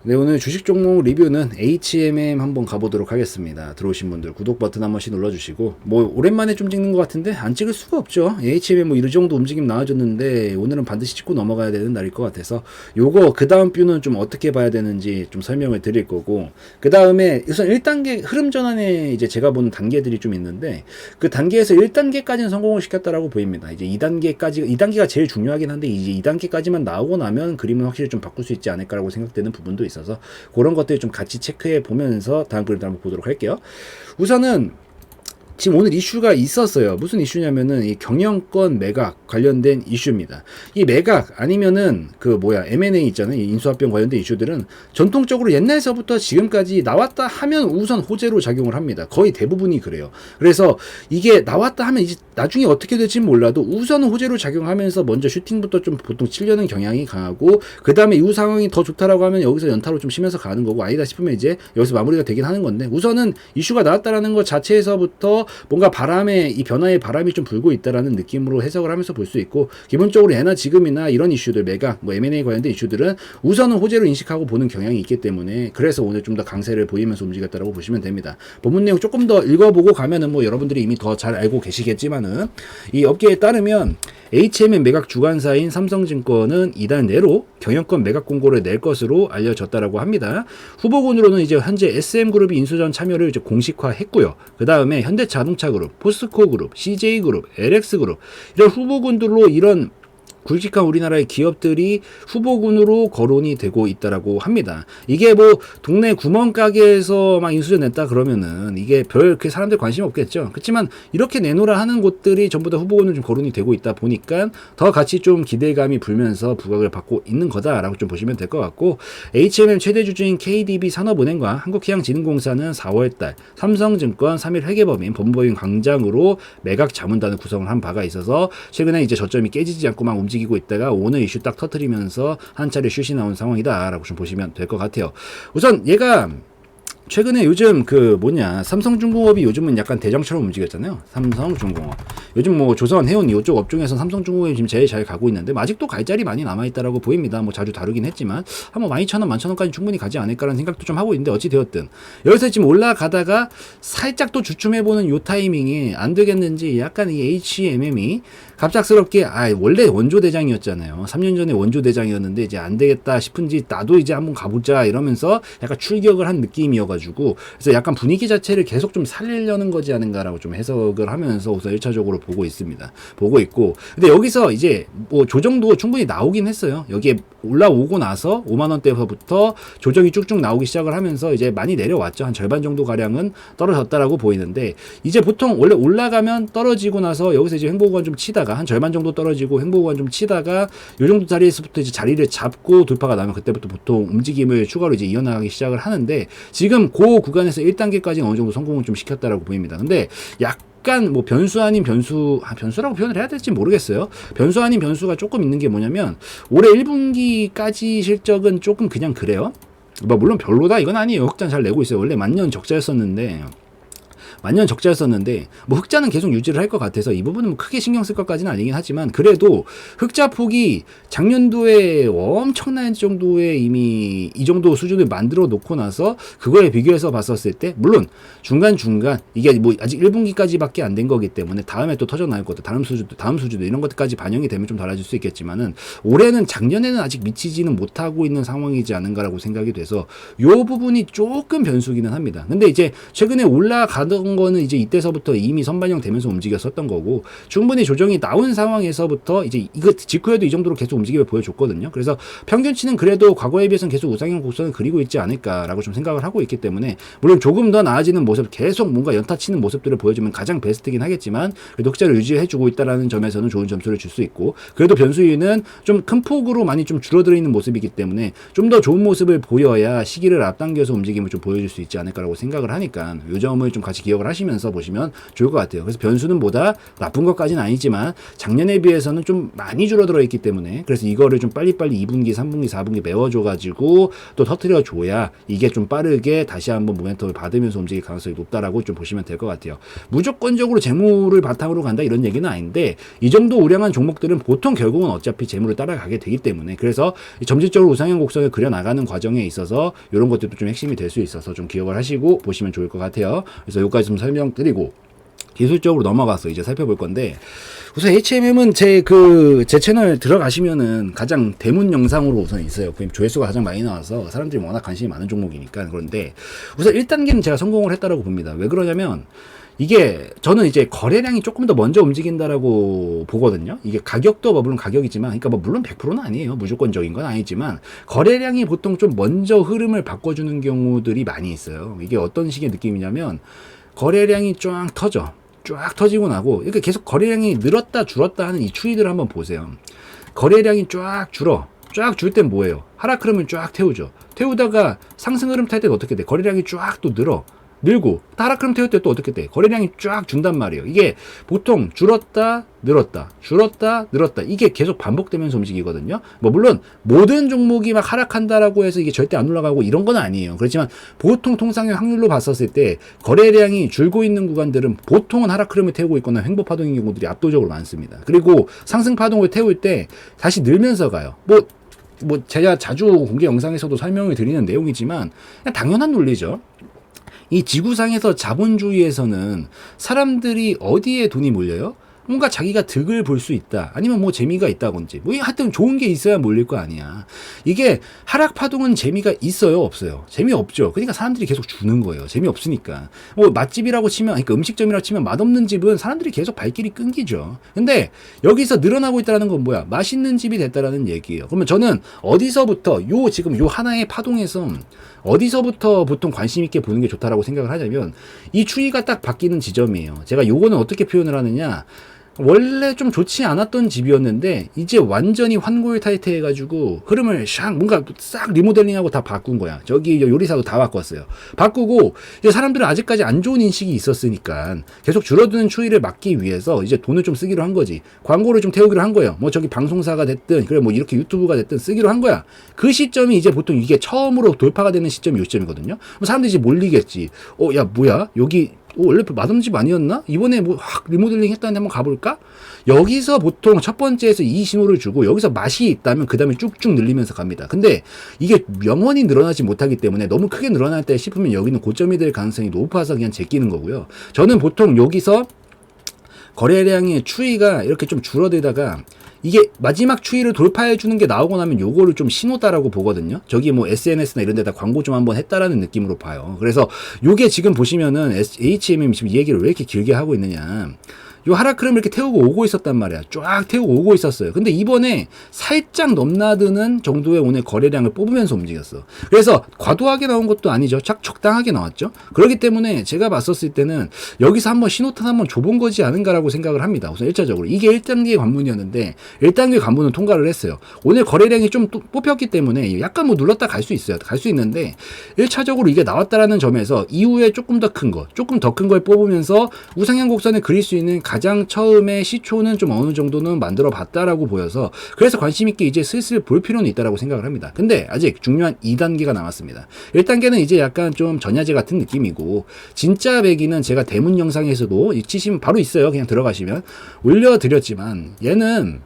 네, 오늘 주식 종목 리뷰는 HMM 한번 가보도록 하겠습니다. 들어오신 분들 구독 버튼 한 번씩 눌러주시고, 뭐 오랜만에 좀 찍는 것 같은데 안 찍을 수가 없죠. HMM 뭐 이 정도 움직임 나와줬는데 오늘은 반드시 찍고 넘어가야 되는 날일 것 같아서 요거 그 다음 뷰는 좀 어떻게 봐야 되는지 좀 설명을 드릴 거고, 그 다음에 우선 1단계 흐름 전환에 이제 제가 보는 단계들이 좀 있는데 그 단계에서 1단계까지는 성공을 시켰다라고 보입니다. 이제 2단계가 제일 중요하긴 한데 이제 2단계까지만 나오고 나면 그림은 확실히 좀 바꿀 수 있지 않을까라고 생각되는 부분도 있어서 그런 것들 좀 같이 체크해 보면서 다음 그림도 한번 보도록 할게요. 우선은 지금 오늘 이슈가 있었어요. 무슨 이슈냐면은 이 경영권 매각 관련된 이슈입니다. 이 매각 아니면은 M&A 있잖아요. 이 인수합병 관련된 이슈들은 전통적으로 옛날서부터 지금까지 나왔다 하면 우선 호재로 작용을 합니다. 거의 대부분이 그래요. 그래서 이게 나왔다 하면 이제 나중에 어떻게 될지는 몰라도 우선은 호재로 작용하면서 먼저 슈팅부터 좀 보통 치려는 경향이 강하고, 그 다음에 이후 상황이 더 좋다라고 하면 여기서 연타로 좀 치면서 가는 거고, 아니다 싶으면 이제 여기서 마무리가 되긴 하는 건데, 우선은 이슈가 나왔다라는 것 자체에서부터 뭔가 이 변화의 바람이 좀 불고 있다라는 느낌으로 해석을 하면서 볼 수 있고, 기본적으로 예나 지금이나 이런 이슈들, 매각, M&A 관련된 이슈들은 우선은 호재로 인식하고 보는 경향이 있기 때문에, 그래서 오늘 좀 더 강세를 보이면서 움직였다라고 보시면 됩니다. 본문 내용 조금 더 읽어보고 가면은 뭐 여러분들이 이미 더 잘 알고 계시겠지만은, 이 업계에 따르면 HMM 매각 주관사인 삼성증권은 이달 내로 경영권 매각 공고를 낼 것으로 알려졌다라고 합니다. 후보군으로는 이제 현재 SM그룹이 인수전 참여를 이제 공식화했고요. 그 다음에 현대자동차그룹, 포스코그룹, CJ그룹, LX그룹 이런 후보군들로 이런 굵직한 우리나라의 기업들이 후보군으로 거론이 되고 있다라고 합니다. 이게 뭐 동네 구멍가게에서 막 인수전 냈다 그러면은 이게 그렇게 사람들 관심 없겠죠. 그렇지만 이렇게 내놓으라 하는 곳들이 전부 다 후보군으로 좀 거론이 되고 있다 보니까 더 같이 좀 기대감이 불면서 부각을 받고 있는 거다라고 좀 보시면 될 것 같고, HMM 최대 주주인 KDB 산업은행과 한국해양진흥공사는 4월달 삼성증권 3일 회계법인 법무법인 광장으로 매각 자문단을 구성을 한 바가 있어서 최근에 이제 저점이 깨지지 않고 막 움직이고 있다가 오늘 이슈 딱 터트리면서 한 차례 슛이 나온 상황이다라고 좀 보시면 될 것 같아요. 우선 얘가 최근에 요즘 삼성중공업이 요즘은 약간 대장처럼 움직였잖아요. 삼성중공업. 요즘 뭐 조선, 해운 이쪽 업종에서 삼성중공업이 지금 제일 잘 가고 있는데 아직도 갈 자리 많이 남아있다라고 보입니다. 뭐 자주 다루긴 했지만 한 뭐 12,000원, 11,000원까지 충분히 가지 않을까라는 생각도 좀 하고 있는데, 어찌 되었든 여기서 지금 올라가다가 살짝 또 주춤해보는 요 타이밍이 안 되겠는지 약간 이 HMM이 갑작스럽게 원래 원조대장이었잖아요. 3년 전에 원조대장이었는데 이제 안 되겠다 싶은지 나도 이제 한번 가보자 이러면서 약간 출격을 한 느낌이어가지고, 그래서 약간 분위기 자체를 계속 좀 살리려는 거지 않은가라고 좀 해석을 하면서 우선 1차적으로 보고 있습니다. 보고 있고, 근데 여기서 이제 뭐 조정도 충분히 나오긴 했어요. 여기에 올라오고 나서 5만원대부터 조정이 쭉쭉 나오기 시작을 하면서 이제 많이 내려왔죠. 한 절반 정도 가량은 떨어졌다라고 보이는데, 이제 보통 원래 올라가면 떨어지고 나서 여기서 이제 횡보구간 좀 치다가 한 절반 정도 떨어지고 횡보구간 좀 치다가 요 정도 자리에서부터 이제 자리를 잡고 돌파가 나면 그때부터 보통 움직임을 추가로 이제 이어나가기 시작을 하는데, 지금 그 구간에서 1단계까지 어느 정도 성공을 좀 시켰다라고 보입니다. 근데 약간 뭐 변수 아닌 변수라고 표현을 해야 될지 모르겠어요. 변수 아닌 변수가 조금 있는 게 뭐냐면, 올해 1분기까지 실적은 조금 그냥 그래요. 뭐 물론 별로다 이건 아니에요. 흑자 잘 내고 있어요. 원래 만년 적자였었는데 뭐 흑자는 계속 유지를 할 것 같아서 이 부분은 뭐 크게 신경 쓸 것까지는 아니긴 하지만, 그래도 흑자 폭이 작년도에 엄청난 정도의 이미 이 정도 수준을 만들어 놓고 나서 그거에 비교해서 봤었을 때, 물론 중간중간 이게 뭐 아직 1분기까지밖에 안 된 거기 때문에 다음에 또 터져 나올 것도 다음 수주도 이런 것까지 반영이 되면 좀 달라질 수 있겠지만은, 올해는 작년에는 아직 미치지는 못하고 있는 상황이지 않은가라고 생각이 돼서 요 부분이 조금 변수기는 합니다. 근데 이제 최근에 올라가던 거는 이제 이때서부터 이미 선반영 되면서 움직였었던 거고, 충분히 조정이 나온 상황에서부터 이제 이거 직후에도 이 정도로 계속 움직임을 보여줬거든요. 그래서 평균치는 그래도 과거에 비해서는 계속 우상향 곡선을 그리고 있지 않을까라고 좀 생각을 하고 있기 때문에, 물론 조금 더 나아지는 모습, 계속 뭔가 연타치는 모습들을 보여주면 가장 베스트긴 하겠지만, 그래도 흑자를 유지해주고 있다라는 점에서는 좋은 점수를 줄 수 있고, 그래도 변수위는 좀 큰 폭으로 많이 좀 줄어들어 있는 모습이기 때문에 좀 더 좋은 모습을 보여야 시기를 앞당겨서 움직임을 좀 보여줄 수 있지 않을까라고 생각을 하니까 이 점을 좀 같이 기억을 하시면서 보시면 좋을 것 같아요. 그래서 변수는 뭐다? 나쁜 것까지는 아니지만 작년에 비해서는 좀 많이 줄어들어 있기 때문에 그래서 이거를 좀 빨리빨리 2분기, 3분기, 4분기 메워줘가지고 또 터트려줘야 이게 좀 빠르게 다시 한번 모멘텀을 받으면서 움직일 가능성이 높다라고 좀 보시면 될 것 같아요. 무조건적으로 재물을 바탕으로 간다 이런 얘기는 아닌데 이 정도 우량한 종목들은 보통 결국은 어차피 재물을 따라가게 되기 때문에 그래서 점진적으로 우상향 곡선을 그려나가는 과정에 있어서 이런 것들도 좀 핵심이 될 수 있어서 좀 기억을 하시고 보시면 좋을 것 같아요. 그래서 여기까지 좀 설명드리고 기술적으로 넘어가서 이제 살펴볼 건데 우선 HMM은 제 채널 들어가시면은 가장 대문 영상으로 우선 있어요. 조회수가 가장 많이 나와서 사람들이 워낙 관심이 많은 종목이니까. 그런데 우선 1단계는 제가 성공을 했다라고 봅니다. 왜 그러냐면 이게 저는 이제 거래량이 조금 더 먼저 움직인다라고 보거든요. 이게 가격도 물론 가격이지만, 그러니까 뭐 물론 100%는 아니에요. 무조건적인 건 아니지만 거래량이 보통 좀 먼저 흐름을 바꿔주는 경우들이 많이 있어요. 이게 어떤 식의 느낌이냐면 거래량이 쫙 터지고 나고 이렇게 계속 거래량이 늘었다 줄었다 하는 이 추이들을 한번 보세요. 거래량이 쫙 줄 땐 뭐예요? 하락 흐름을 쫙 태우죠. 태우다가 상승 흐름 탈 때는 어떻게 돼? 거래량이 쫙 또 늘고 하락 흐름 태울 때 또 어떻게 돼? 거래량이 쫙 준단 말이에요. 이게 보통 줄었다 늘었다 이게 계속 반복되면서 움직이거든요. 뭐 물론 모든 종목이 막 하락한다라고 해서 이게 절대 안 올라가고 이런 건 아니에요. 그렇지만 보통 통상의 확률로 봤었을 때 거래량이 줄고 있는 구간들은 보통은 하락 흐름을 태우고 있거나 횡보 파동인 경우들이 압도적으로 많습니다. 그리고 상승 파동을 태울 때 다시 늘면서 가요. 뭐 제가 자주 공개 영상에서도 설명을 드리는 내용이지만 그냥 당연한 논리죠. 이 지구상에서 자본주의에서는 사람들이 어디에 돈이 몰려요? 뭔가 자기가 득을 볼 수 있다. 아니면 뭐 재미가 있다든지. 뭐 하여튼 좋은 게 있어야 몰릴 거 아니야. 이게 하락 파동은 재미가 있어요, 없어요? 재미없죠. 그러니까 사람들이 계속 주는 거예요. 재미없으니까. 뭐 맛집이라고 치면, 그러니까 음식점이라고 치면 맛없는 집은 사람들이 계속 발길이 끊기죠. 근데 여기서 늘어나고 있다는 건 뭐야? 맛있는 집이 됐다라는 얘기예요. 그러면 저는 어디서부터 지금 요 하나의 파동에서 어디서부터 보통 관심 있게 보는 게 좋다라고 생각을 하자면 이 추이가 딱 바뀌는 지점이에요. 제가 요거는 어떻게 표현을 하느냐? 원래 좀 좋지 않았던 집이었는데 이제 완전히 환골탈태해가지고 흐름을 뭔가 싹 리모델링하고 다 바꾼 거야. 저기 요리사도 다 바꿨어요. 바꾸고 이제 사람들은 아직까지 안 좋은 인식이 있었으니까 계속 줄어드는 추이를 막기 위해서 이제 돈을 좀 쓰기로 한 거지. 광고를 좀 태우기로 한 거예요. 뭐 저기 방송사가 됐든 그래 뭐 이렇게 유튜브가 됐든 쓰기로 한 거야. 그 시점이 이제 보통 이게 처음으로 돌파가 되는 시점이 요 시점이거든요. 사람들이 이제 몰리겠지. 야 뭐야 여기 원래 맛없는 아니었나? 이번에 뭐 확 리모델링 했다는데 한번 가볼까? 여기서 보통 첫 번째에서 이 신호를 주고 여기서 맛이 있다면 그 다음에 쭉쭉 늘리면서 갑니다. 근데 이게 영원히 늘어나지 못하기 때문에 너무 크게 늘어날 때 싶으면 여기는 고점이 될 가능성이 높아서 그냥 제끼는 거고요. 저는 보통 여기서 거래량의 추이가 이렇게 좀 줄어들다가 이게 마지막 추이를 돌파해 주는 게 나오고 나면 요거를 좀 신호다라고 보거든요. 저기 뭐 SNS나 이런 데다 광고 좀 한번 했다라는 느낌으로 봐요. 그래서 요게 지금 보시면은 HMM 지금 이 얘기를 왜 이렇게 길게 하고 있느냐. 요 하락 흐름 이렇게 태우고 오고 있었단 말이야. 쫙 태우고 오고 있었어요. 근데 이번에 살짝 넘나드는 정도의 오늘 거래량을 뽑으면서 움직였어. 그래서 과도하게 나온 것도 아니죠. 적당하게 나왔죠. 그렇기 때문에 제가 봤었을 때는 여기서 한번 신호탄 한번 줘본 거지 않은가라고 생각을 합니다. 우선 1차적으로. 이게 1단계 관문이었는데 1단계 관문은 통과를 했어요. 오늘 거래량이 좀 뽑혔기 때문에 약간 뭐 눌렀다 갈 수 있어요. 갈 수 있는데 1차적으로 이게 나왔다라는 점에서 이후에 조금 더 큰 걸 뽑으면서 우상향 곡선을 그릴 수 있는 가장 처음에 시초는 좀 어느 정도는 만들어 봤다라고 보여서 그래서 관심 있게 이제 슬슬 볼 필요는 있다라고 생각을 합니다. 근데 아직 중요한 2단계가 남았습니다. 1단계는 이제 약간 좀 전야제 같은 느낌이고 진짜 배기는 제가 대문 영상에서도 치시면 바로 있어요. 그냥 들어가시면 올려드렸지만 얘는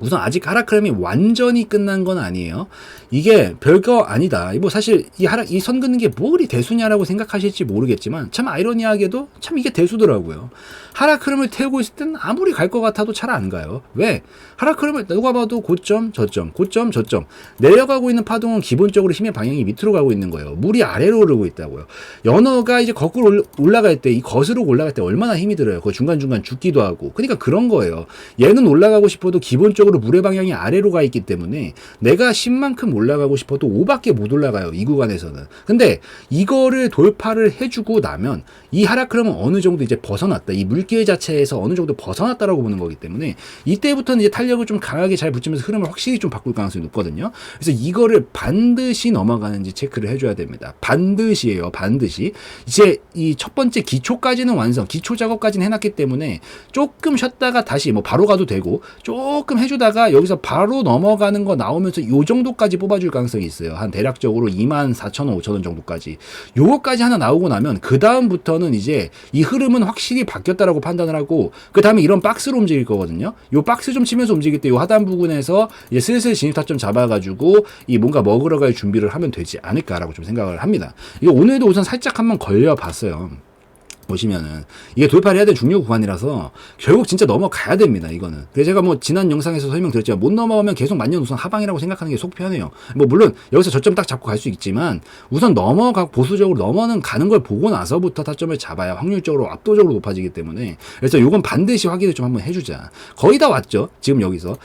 우선 아직 하락 흐름이 완전히 끝난 건 아니에요. 이게 별거 아니다. 뭐 사실 이 선 긋는 게 뭐 그리 대수냐라고 생각하실지 모르겠지만 참 아이러니하게도 참 이게 대수더라고요. 하락 흐름을 태우고 있을 땐 아무리 갈 것 같아도 잘 안 가요. 왜? 하락 흐름을 누가 봐도 고점, 저점, 고점, 저점. 내려가고 있는 파동은 기본적으로 힘의 방향이 밑으로 가고 있는 거예요. 물이 아래로 오르고 있다고요. 연어가 이제 거꾸로 올라갈 때, 이 거스르고 올라갈 때 얼마나 힘이 들어요. 그 중간중간 죽기도 하고. 그러니까 그런 거예요. 얘는 올라가고 싶어도 기본적으로 기본적으로 물의 방향이 아래로 가 있기 때문에 내가 10만큼 올라가고 싶어도 5밖에 못 올라가요. 이 구간에서는. 근데 이거를 돌파를 해주고 나면 이 하락흐름은 어느 정도 이제 벗어났다. 이 물길 자체에서 어느 정도 벗어났다라고 보는 거기 때문에 이때부터는 이제 탄력을 좀 강하게 잘 붙이면서 흐름을 확실히 좀 바꿀 가능성이 높거든요. 그래서 이거를 반드시 넘어가는지 체크를 해줘야 됩니다. 반드시예요. 반드시. 이제 이 첫 번째 기초까지는 완성, 기초 작업까지는 해놨기 때문에 조금 쉬었다가 다시 뭐 바로 가도 되고 조금 해주다가 여기서 바로 넘어가는 거 나오면서 요 정도까지 뽑아줄 가능성이 있어요. 한 대략적으로 24,000원, 5,000원 정도까지. 요거까지 하나 나오고 나면 그 다음부터는 이제 이 흐름은 확실히 바뀌었다라고 판단을 하고 그 다음에 이런 박스로 움직일 거거든요. 요 박스 좀 치면서 움직일 때 요 하단 부분에서 이제 슬슬 진입 타점 잡아가지고 이 뭔가 먹으러 갈 준비를 하면 되지 않을까라고 좀 생각을 합니다. 이거 오늘도 우선 살짝 한번 걸려봤어요. 보시면은 이게 돌파를 해야 될 중요 구간이라서 결국 진짜 넘어가야 됩니다. 이거는. 그래서 제가 뭐 지난 영상에서 설명드렸지만 못 넘어가면 계속 만년 우선 하방이라고 생각하는 게 속 편해요. 뭐 물론 여기서 저점 딱 잡고 갈 수 있지만 우선 넘어가고 보수적으로 넘어는 가는 걸 보고 나서부터 타점을 잡아야 확률적으로 압도적으로 높아지기 때문에 그래서 요건 반드시 확인을 좀 한번 해주자. 거의 다 왔죠. 지금 여기서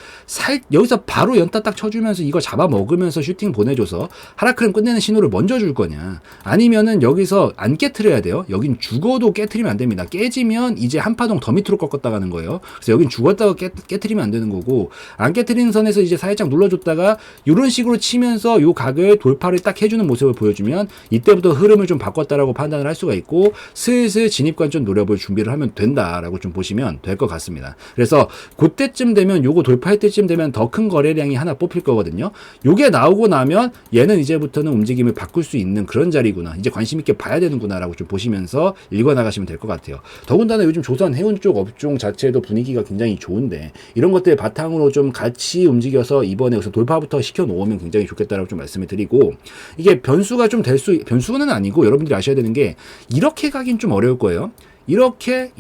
여기서 바로 연타 딱 쳐주면서 이거 잡아먹으면서 슈팅 보내줘서 하락흐름 끝내는 신호를 먼저 줄 거냐 아니면은 여기서 안 깨트려야 돼요. 여긴 죽어도 깨트리면 안 됩니다. 깨지면 이제 한 파동 더 밑으로 꺾었다 가는 거예요. 그래서 여긴 죽었다가 깨트리면 안 되는 거고 안 깨트리는 선에서 이제 살짝 눌러줬다가 이런 식으로 치면서 요 각을 돌파를 딱 해주는 모습을 보여주면 이때부터 흐름을 좀 바꿨다라고 판단을 할 수가 있고 슬슬 진입관점 노려볼 준비를 하면 된다라고 좀 보시면 될 것 같습니다. 그래서 그때쯤 되면 요거 돌파할 때쯤 되면 더 큰 거래량이 하나 뽑힐 거거든요. 요게 나오고 나면 얘는 이제부터는 움직임을 바꿀 수 있는 그런 자리구나. 이제 관심 있게 봐야 되는구나라고 좀 보시면서 나가시면 될 것 같아요. 더군다나 요즘 조선 해운 쪽 업종 자체도 분위기가 굉장히 좋은데 이런 것들 바탕으로 좀 같이 움직여서 이번에 여기서 돌파부터 시켜 놓으면 굉장히 좋겠다라고 좀 말씀을 드리고 이게 변수가 좀 변수는 아니고 여러분들이 아셔야 되는 게 이렇게 가긴 좀 어려울 거예요. 이렇게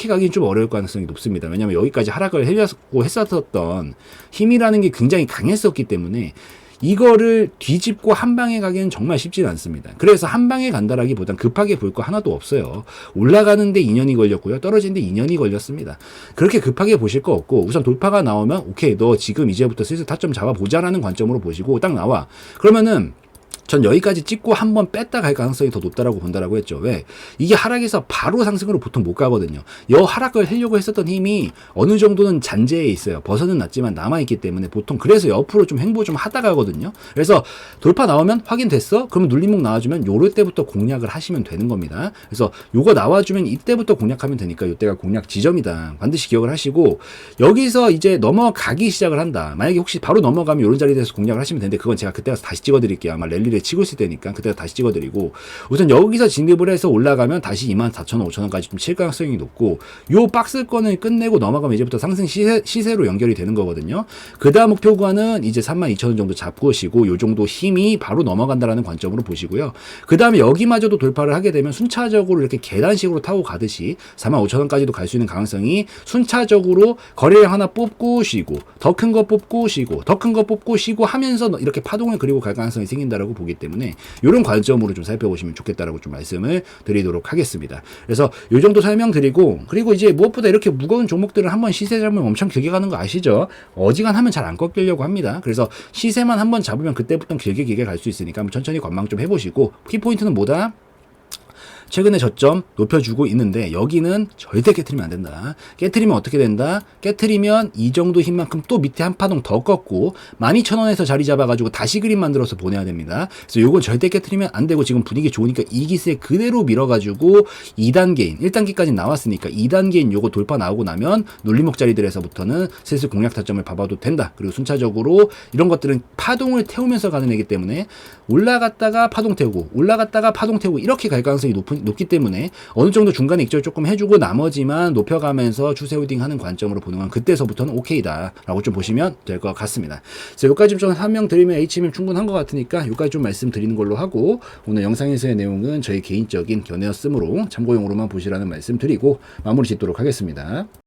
가긴 좀 어려울 가능성이 높습니다. 왜냐하면 여기까지 하락을 하려고 했었던 힘이라는 게 굉장히 강했었기 때문에 이거를 뒤집고 한 방에 가기는 정말 쉽지는 않습니다. 그래서 한 방에 간다라기보단 급하게 볼 거 하나도 없어요. 올라가는데 2년이 걸렸고요. 떨어지는데 2년이 걸렸습니다. 그렇게 급하게 보실 거 없고 우선 돌파가 나오면 오케이 너 지금 이제부터 슬슬 타점 잡아보자라는 관점으로 보시고 딱 나와. 그러면은 전 여기까지 찍고 한번 뺐다 갈 가능성이 더 높다라고 본다라고 했죠. 왜? 이게 하락에서 바로 상승으로 보통 못 가거든요. 여 하락을 하려고 했었던 힘이 어느 정도는 잔재에 있어요. 벗어는 났지만 남아있기 때문에 보통 그래서 옆으로 좀 횡보 좀 하다 가거든요. 그래서 돌파 나오면 확인됐어? 그러면 눌림목 나와주면 요럴 때부터 공략을 하시면 되는 겁니다. 그래서 요거 나와주면 이때부터 공략하면 되니까 요때가 공략 지점이다. 반드시 기억을 하시고 여기서 이제 넘어가기 시작을 한다. 만약에 혹시 바로 넘어가면 요런 자리에 대해서 공략을 하시면 되는데 그건 제가 그때 가서 다시 찍어드릴게요. 아마 랠리를 치고 있을 때니까 그때 다시 찍어드리고 우선 여기서 진입을 해서 올라가면 다시 24,000원, 5,000원까지 좀 칠 가능성이 높고 요 박스권을 끝내고 넘어가면 이제부터 상승 시세로 연결이 되는 거거든요. 그 다음 목표 구간은 이제 32,000원 정도 잡고시고 요 정도 힘이 바로 넘어간다라는 관점으로 보시고요. 그 다음에 여기마저도 돌파를 하게 되면 순차적으로 이렇게 계단식으로 타고 가듯이 45,000원까지도 갈 수 있는 가능성이 순차적으로 거래량 하나 뽑고 쉬고 더 큰 거 뽑고 쉬고 더 큰 거 뽑고 쉬고 하면서 이렇게 파동을 그리고 갈 가능성이 생긴다라고 보기 때문에 이런 관점으로 좀 살펴보시면 좋겠다라고 좀 말씀을 드리도록 하겠습니다. 그래서 이 정도 설명드리고 그리고 이제 무엇보다 이렇게 무거운 종목들을 한번 시세 잡으면 엄청 길게 가는 거 아시죠? 어지간하면 잘 안 꺾이려고 합니다. 그래서 시세만 한번 잡으면 그때부터 길게 갈 수 있으니까 한번 천천히 관망 좀 해보시고 키포인트는 뭐다? 최근에 저점 높여주고 있는데 여기는 절대 깨트리면 안 된다. 깨트리면 어떻게 된다? 깨트리면 이 정도 힘만큼 또 밑에 한 파동 더 꺾고 12,000원에서 자리 잡아가지고 다시 그림 만들어서 보내야 됩니다. 그래서 요건 절대 깨트리면 안 되고 지금 분위기 좋으니까 이 기세 그대로 밀어가지고 2단계인 1단계까지 나왔으니까 2단계인 요거 돌파 나오고 나면 눌림목 자리들에서부터는 슬슬 공략 타점을 봐봐도 된다. 그리고 순차적으로 이런 것들은 파동을 태우면서 가는 애기 때문에 올라갔다가 파동 태우고 올라갔다가 파동 태우고 이렇게 갈 가능성이 높기 때문에 어느 정도 중간에 익절 조금 해주고 나머지만 높여가면서 추세 홀딩 하는 관점으로 보는 건 그때서부터는 오케이다 라고 좀 보시면 될 것 같습니다. 그래서 여기까지 좀 설명드리면 HMM 충분한 것 같으니까 여기까지 좀 말씀드리는 걸로 하고 오늘 영상에서의 내용은 저희 개인적인 견해였으므로 참고용으로만 보시라는 말씀 드리고 마무리 짓도록 하겠습니다.